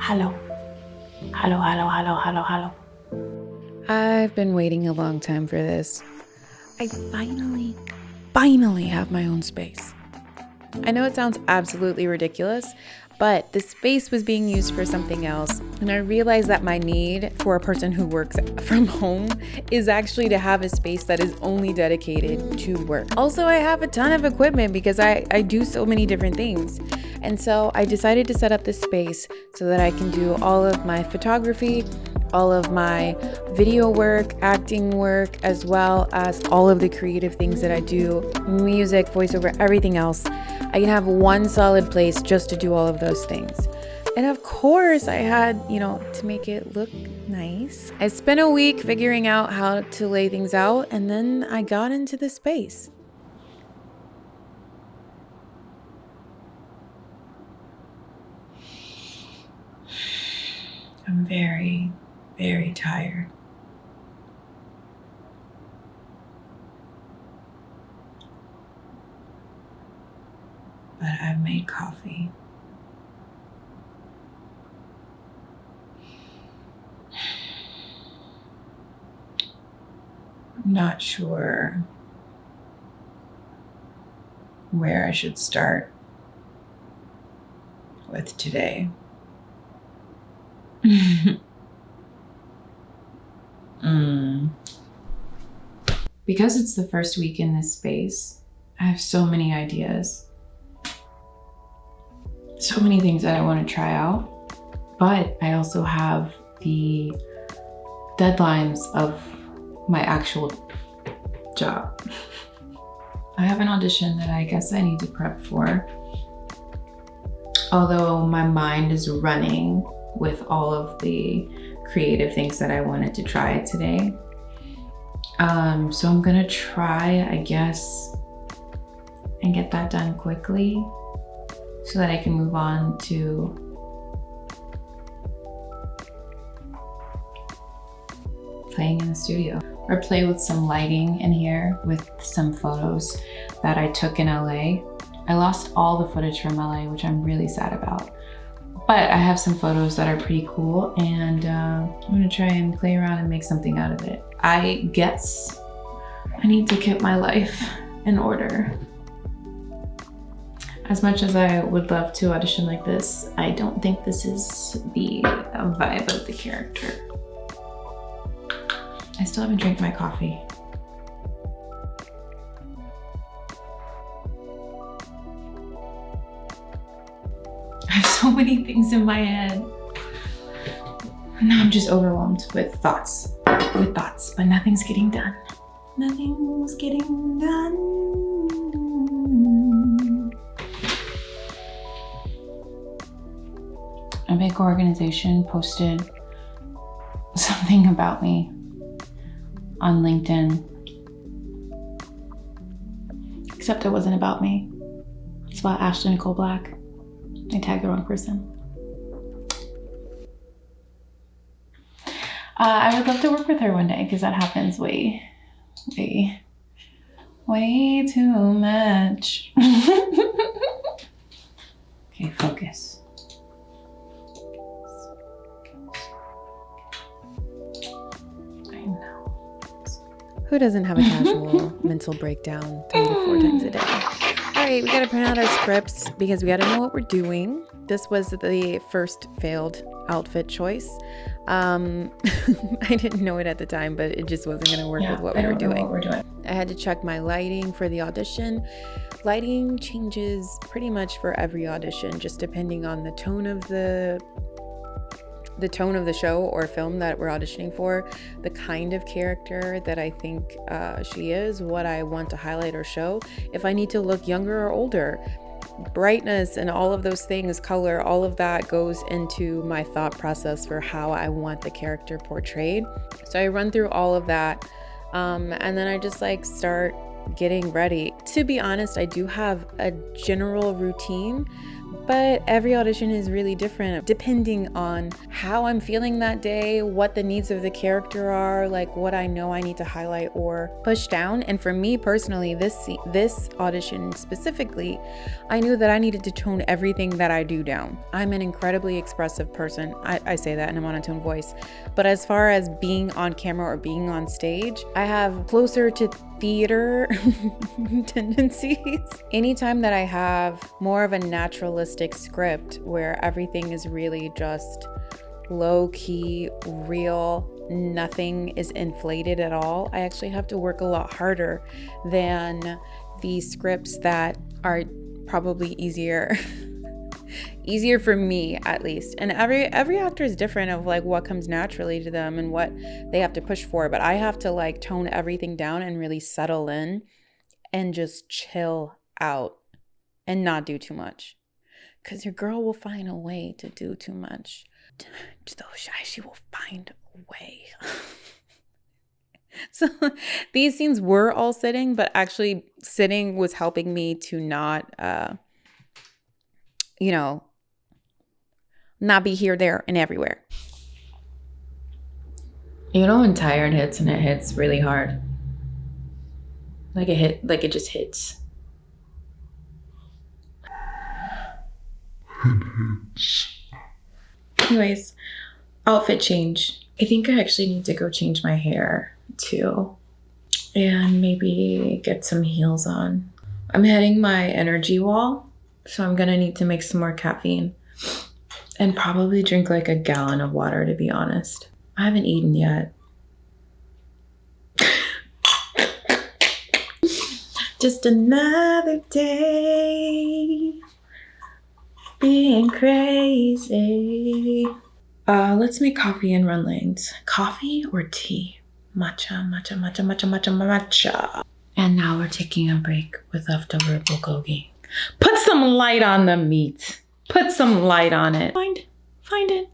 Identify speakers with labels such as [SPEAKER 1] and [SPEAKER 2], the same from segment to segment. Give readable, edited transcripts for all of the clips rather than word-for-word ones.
[SPEAKER 1] Hello. Hello, hello, hello, hello, hello.
[SPEAKER 2] I've been waiting a long time for this. I finally have my own space. I know it sounds absolutely ridiculous, but the space was being used for something else, and I realized that my need for a person who works from home is actually to have a space that is only dedicated to work. Also, I have a ton of equipment because I do so many different things. And so I decided to set up this space so that I can do all of my photography, all of my video work, acting work, as well as all of the creative things that I do, music, voiceover, everything else. I can have one solid place just to do all of those things. And of course, I had, to make it look nice. I spent a week figuring out how to lay things out, and then I got into the space.
[SPEAKER 1] I'm very, very tired. But I've made coffee. I'm not sure where I should start with today. Because it's the first week in this space, I have so many ideas. So many things that I want to try out. But I also have the deadlines of my actual job. I have an audition that I guess I need to prep for. Although my mind is running with all of the creative things that I wanted to try today. So I'm gonna try, I guess, and get that done quickly so that I can move on to playing in the studio, or play with some lighting in here with some photos that I took in LA. I lost all the footage from LA, which I'm really sad about. But I have some photos that are pretty cool, and I'm gonna try and play around and make something out of it. I guess I need to get my life in order. As much as I would love to audition like this, I don't think this is the vibe of the character. I still haven't drank my coffee. I have so many things in my head. Now I'm just overwhelmed with thoughts, but nothing's getting done. Nothing's getting done. A big organization posted something about me on LinkedIn. Except it wasn't about me. It's about Ashley Nicole Black. I tagged the wrong person. I would love to work with her one day because that happens way too much. Okay, focus. I know.
[SPEAKER 2] Who doesn't have a casual mental breakdown 3 to 4 times a day? All right, we gotta print out our scripts because we gotta know what we're doing. This was the first failed outfit choice. I didn't know it at the time, but it just wasn't gonna work with what we were doing. I had to check my lighting for the audition. Lighting changes pretty much for every audition, just depending on the tone of the show or film that we're auditioning for, the kind of character that I think she is, what I want to highlight or show, if I need to look younger or older, brightness and all of those things, color, all of that goes into my thought process for how I want the character portrayed. So I run through all of that, and then I just start getting ready. To be honest, I do have a general routine, But every audition is really different depending on how I'm feeling that day, what the needs of the character are, like what I know I need to highlight or push down. And for me personally, this audition specifically, I knew that I needed to tone everything that I do down. I'm an incredibly expressive person. I say that in a monotone voice. But as far as being on camera or being on stage, I have closer to theater tendencies. Anytime that I have more of a naturalistic script where everything is really just low-key, real, nothing is inflated at all, I actually have to work a lot harder than the scripts that are probably easier for me, at least. And every actor is different of like what comes naturally to them and what they have to push for, but I have to like tone everything down and really settle in and just chill out and not do too much, because your girl will find a way to do too much. So shy, she will find a way. So these scenes were all sitting, but actually sitting was helping me to not not be here, there, and everywhere.
[SPEAKER 1] You know when tired hits and it hits really hard? Like it just hits. Anyways, outfit change. I think I actually need to go change my hair too. And maybe get some heels on. I'm hitting my energy wall, so I'm gonna need to make some more caffeine. And probably drink like a gallon of water, to be honest. I haven't eaten yet. Just another day being crazy. Let's make coffee and run lanes. Coffee or tea? Matcha, matcha, matcha, matcha, matcha, matcha. And now we're taking a break with leftover bulgogi. Put some light on the meat. Put some light on it. Find it.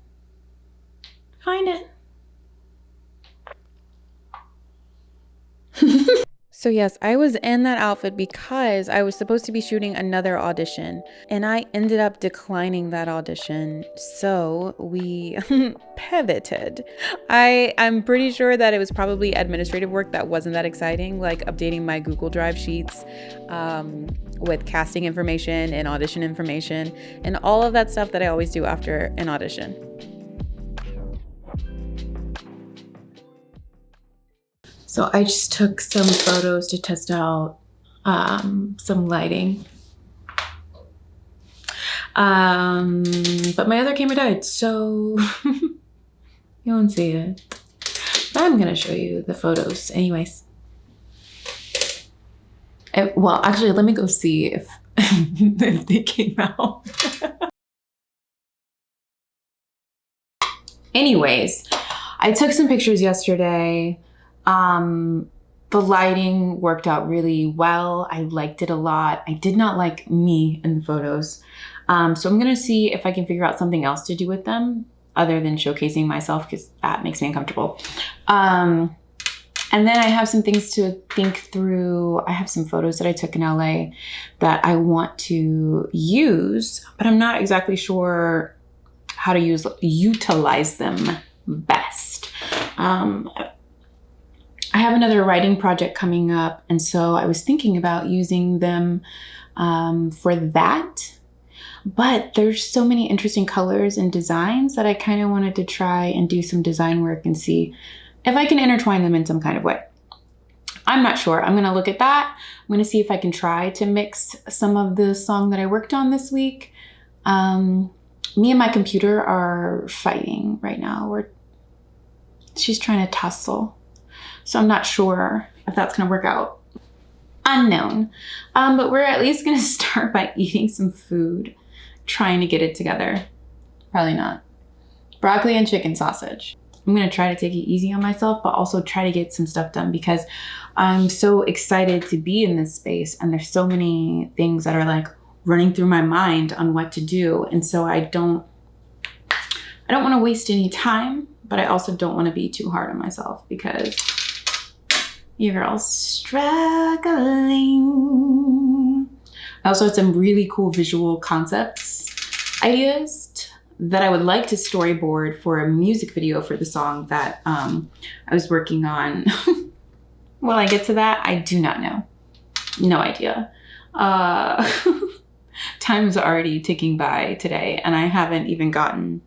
[SPEAKER 2] So yes, I was in that outfit because I was supposed to be shooting another audition and I ended up declining that audition. So we pivoted. I'm pretty sure that it was probably administrative work that wasn't that exciting, like updating my Google Drive sheets with casting information and audition information and all of that stuff that I always do after an audition.
[SPEAKER 1] So I just took some photos to test out some lighting. But my other camera died, so you won't see it. But I'm gonna show you the photos anyways. Well, actually, let me go see if, if they came out. Anyways, I took some pictures yesterday. The lighting worked out really well. I liked it a lot. I did not like me in the photos. So I'm gonna see if I can figure out something else to do with them other than showcasing myself, because that makes me uncomfortable. And then I have some things to think through. I have some photos that I took in LA that I want to use, but I'm not exactly sure how to utilize them best. I have another writing project coming up, and so I was thinking about using them for that. But there's so many interesting colors and designs that I kind of wanted to try and do some design work and see if I can intertwine them in some kind of way. I'm not sure. I'm gonna look at that. I'm gonna see if I can try to mix some of the song that I worked on this week. Me and my computer are fighting right now. She's trying to tussle. So I'm not sure if that's gonna work out. Unknown. But we're at least gonna start by eating some food, trying to get it together. Probably not. Broccoli and chicken sausage. I'm gonna try to take it easy on myself, but also try to get some stuff done because I'm so excited to be in this space and there's so many things that are like running through my mind on what to do. And so I don't wanna waste any time, but I also don't wanna be too hard on myself because your girl's struggling. I also had some really cool visual concepts ideas that I would like to storyboard for a music video for the song that I was working on. Will I get to that? I do not know. No idea. Time's already ticking by today, and I haven't even gotten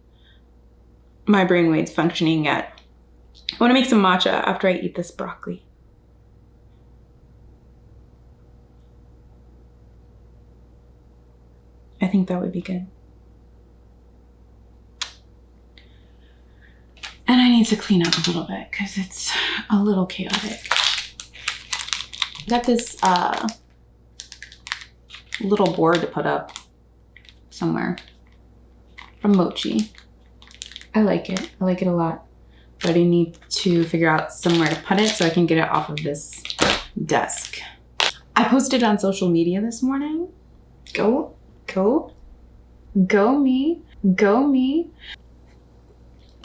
[SPEAKER 1] my brainwaves functioning yet. I want to make some matcha after I eat this broccoli. I think that would be good. And I need to clean up a little bit because it's a little chaotic. Got this little board to put up somewhere from Mochi. I like it. I like it a lot. But I need to figure out somewhere to put it so I can get it off of this desk. I posted on social media this morning. Go me.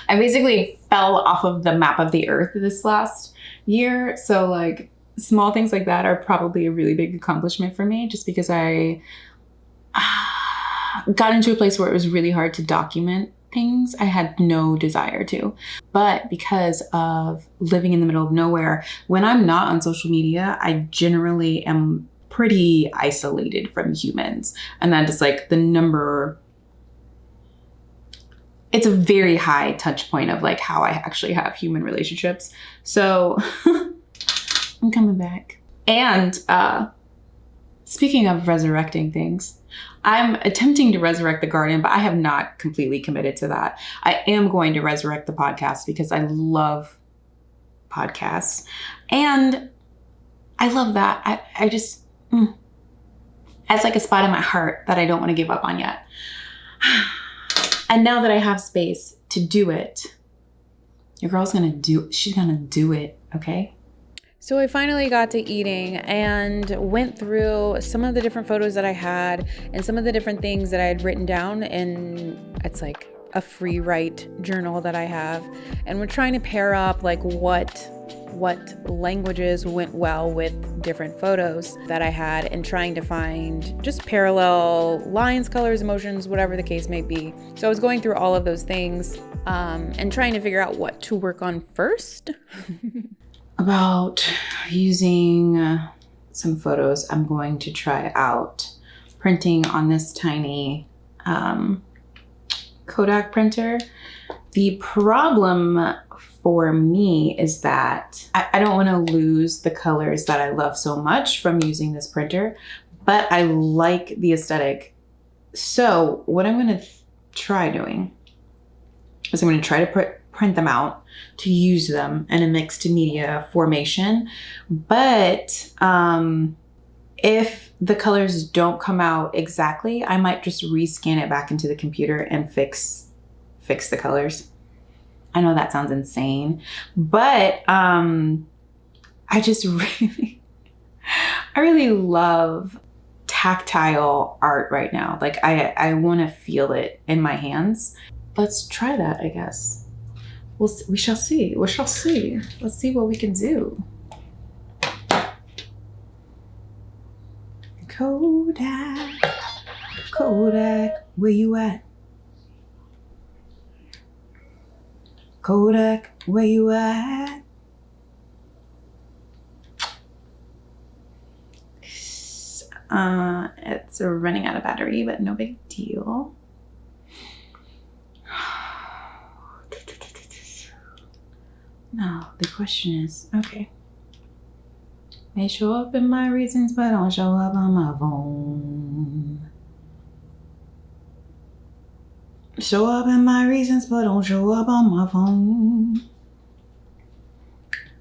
[SPEAKER 1] I basically fell off of the map of the earth this last year. So like small things like that are probably a really big accomplishment for me, just because I got into a place where it was really hard to document things I had no desire to. But because of living in the middle of nowhere, when I'm not on social media, I generally am pretty isolated from humans. And that is like the number, it's a very high touch point of like how I actually have human relationships. So I'm coming back. And speaking of resurrecting things, I'm attempting to resurrect the garden, but I have not completely committed to that. I am going to resurrect the podcast because I love podcasts. And I love that. I just, it's like a spot in my heart that I don't want to give up on yet. And now that I have space to do it, your girl's she's gonna do it, okay?
[SPEAKER 2] So I finally got to eating and went through some of the different photos that I had and some of the different things that I had written down, and it's like a free write journal that I have. And we're trying to pair up like what languages went well with different photos that I had, and trying to find just parallel lines, colors, emotions, whatever the case may be. So I was going through all of those things and trying to figure out what to work on first.
[SPEAKER 1] About using some photos, I'm going to try out printing on this tiny Kodak printer. The problem for me is that I don't want to lose the colors that I love so much from using this printer, but I like the aesthetic. So what I'm going to try doing is I'm going to try to print them out to use them in a mixed media formation. But if the colors don't come out exactly, I might just rescan it back into the computer and fix the colors. I know that sounds insane, but I really love tactile art right now. Like I want to feel it in my hands. Let's try that, I guess. We shall see. We shall see. Let's see what we can do. Kodak, where you at? Kodak, where you at? It's running out of battery, but no big deal. Now, the question is, okay. May show up in my reasons, but don't show up on my phone. Show up in my reasons, but don't show up on my phone.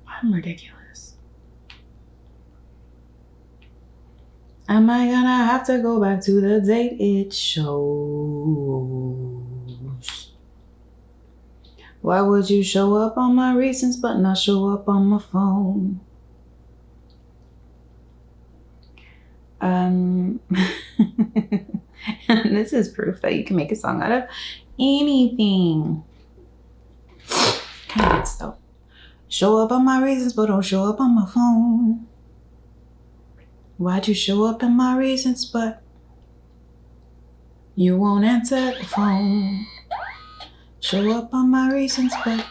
[SPEAKER 1] I'm ridiculous. Am I gonna have to go back to the date it shows? Why would you show up on my reasons but not show up on my phone? This is proof that you can make a song out of anything. Kind of good stuff. Show up on my reasons but don't show up on my phone. Why'd you show up in my reasons but You won't answer the phone. Show up on my reasons, but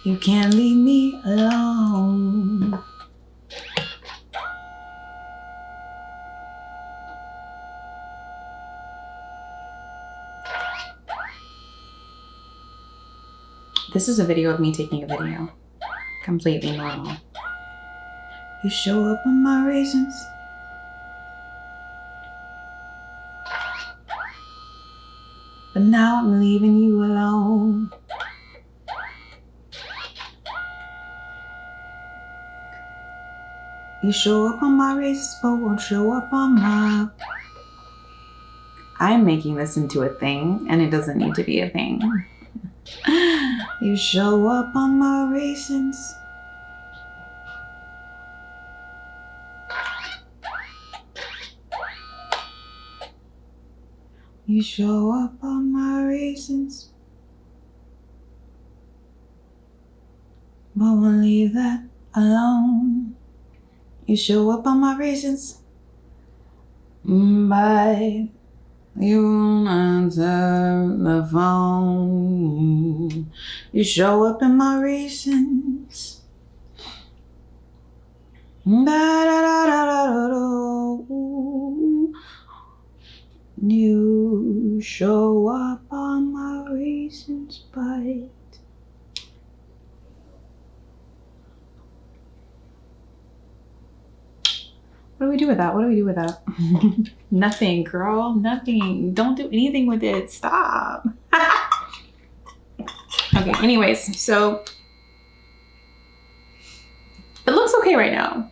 [SPEAKER 1] you can't leave me alone. This is a video of me taking a video. Completely normal. You show up on my reasons. But now I'm leaving you alone. You show up on my reasons, but won't show up on my... I'm making this into a thing, and it doesn't need to be a thing. You show up on my reasons. You show up on my reasons, but won't leave that alone. You show up on my reasons, but you won't answer the phone. You show up in my reasons. You show up on my reasons, but what do we do with that? What do we do with that? Nothing, girl. Nothing. Don't do anything with it. Stop. Okay, anyways, so it looks okay right now.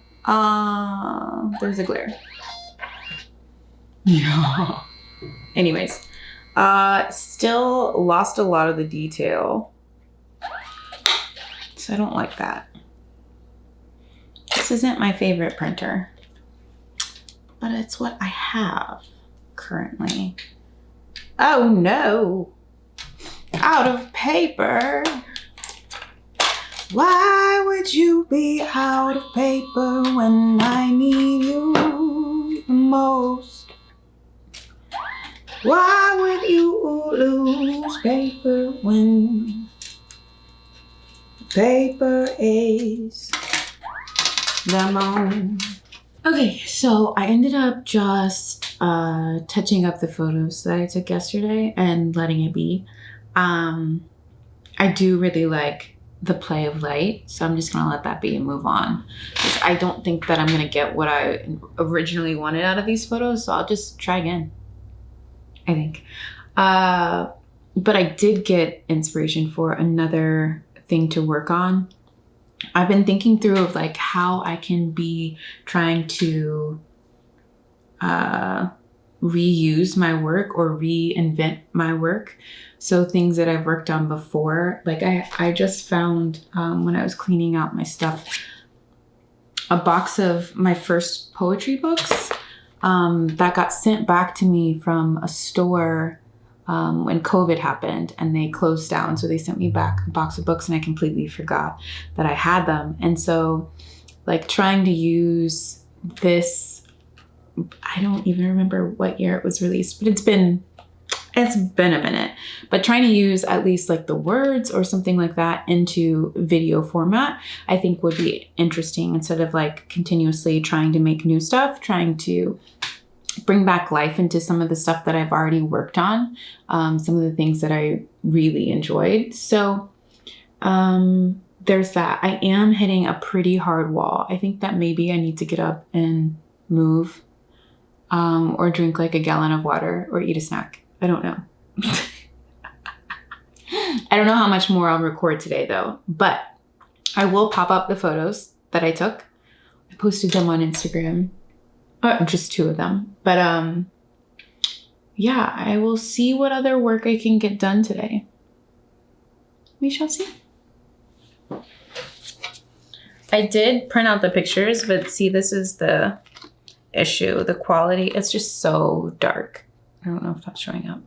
[SPEAKER 1] There's a glare. Yeah. Anyways, still lost a lot of the detail. So I don't like that. This isn't my favorite printer, but it's what I have currently. Oh no, out of paper. Why would you be out of paper when I need you the most? Why would you lose paper when paper is the most? Okay, so I ended up just touching up the photos that I took yesterday and letting it be. I do really like the play of light, so I'm just gonna let that be and move on. Because I don't think that I'm gonna get what I originally wanted out of these photos, so I'll just try again, I think. But I did get inspiration for another thing to work on. I've been thinking through of like how I can be trying to reuse my work or reinvent my work. So things that I've worked on before, like I just found when I was cleaning out my stuff, a box of my first poetry books that got sent back to me from a store when COVID happened and they closed down. So they sent me back a box of books and I completely forgot that I had them. And so like trying to use this, I don't even remember what year it was released, but it's been a minute, but trying to use at least like the words or something like that into video format, I think would be interesting instead of like continuously trying to make new stuff, trying to bring back life into some of the stuff that I've already worked on, some of the things that I really enjoyed. So there's that. I am hitting a pretty hard wall. I think that maybe I need to get up and move or drink like a gallon of water or eat a snack. I don't know. I don't know how much more I'll record today though, but I will pop up the photos that I took. I posted them on Instagram. Just 2 of them. But yeah, I will see what other work I can get done today. We shall see. I did print out the pictures, but see, this is the issue. The quality, it's just so dark. I don't know if that's showing up.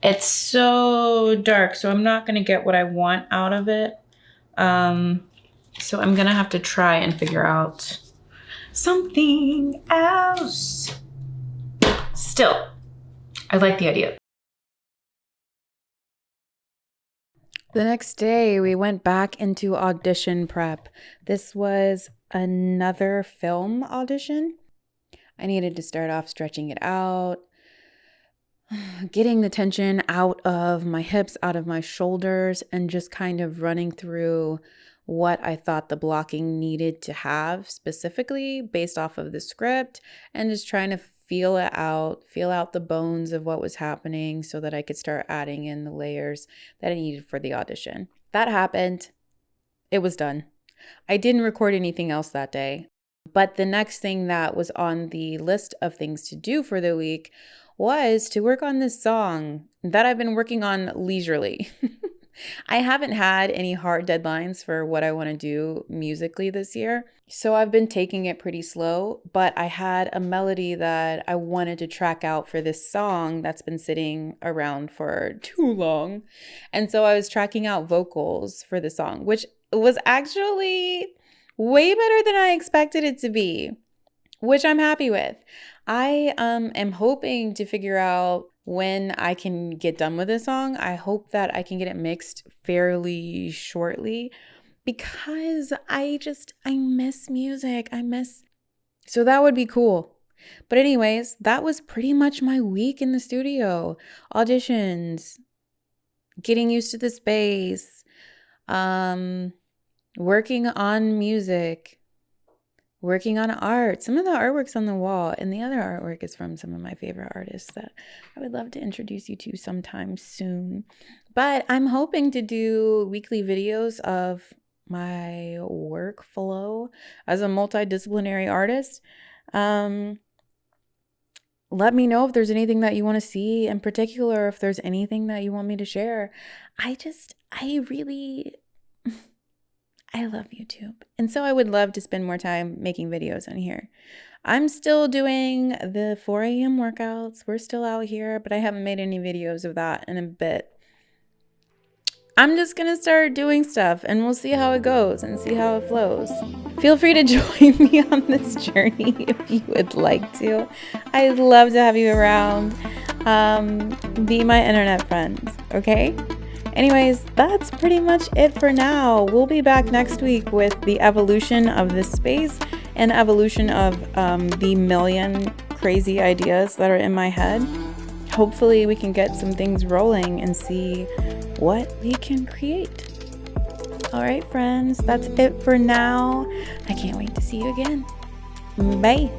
[SPEAKER 1] It's so dark, so I'm not gonna get what I want out of it. So I'm gonna have to try and figure out something else. Still, I like the idea.
[SPEAKER 2] The next day, we went back into audition prep. This was another film audition. I needed to start off stretching it out, getting the tension out of my hips, out of my shoulders, and just kind of running through what I thought the blocking needed to have specifically based off of the script, and just trying to feel out the bones of what was happening so that I could start adding in the layers that I needed for the audition. That happened. It was done. I didn't record anything else that day. But the next thing that was on the list of things to do for the week was to work on this song that I've been working on leisurely. I haven't had any hard deadlines for what I want to do musically this year, so I've been taking it pretty slow, but I had a melody that I wanted to track out for this song that's been sitting around for too long. And so I was tracking out vocals for the song, which was actually way better than I expected it to be, which I'm happy with. I am hoping to figure out when I can get done with this song. I hope that I can get it mixed fairly shortly because I miss music. So that would be cool. But anyways, that was pretty much my week in the studio. Auditions, getting used to the space, working on music, working on art. Some of the artwork's on the wall, and the other artwork is from some of my favorite artists that I would love to introduce you to sometime soon. But I'm hoping to do weekly videos of my workflow as a multidisciplinary artist. Let me know if there's anything that you want to see in particular, if there's anything that you want me to share. I love YouTube. And so I would love to spend more time making videos on here. I'm still doing the 4 a.m. workouts. We're still out here, but I haven't made any videos of that in a bit. I'm just going to start doing stuff and we'll see how it goes and see how it flows. Feel free to join me on this journey if you would like to. I'd love to have you around. Be my internet friends, okay? Anyways, that's pretty much it for now. We'll be back next week with the evolution of this space and evolution of the million crazy ideas that are in my head. Hopefully we can get some things rolling and see what we can create. All right, friends, that's it for now. I can't wait to see you again. Bye.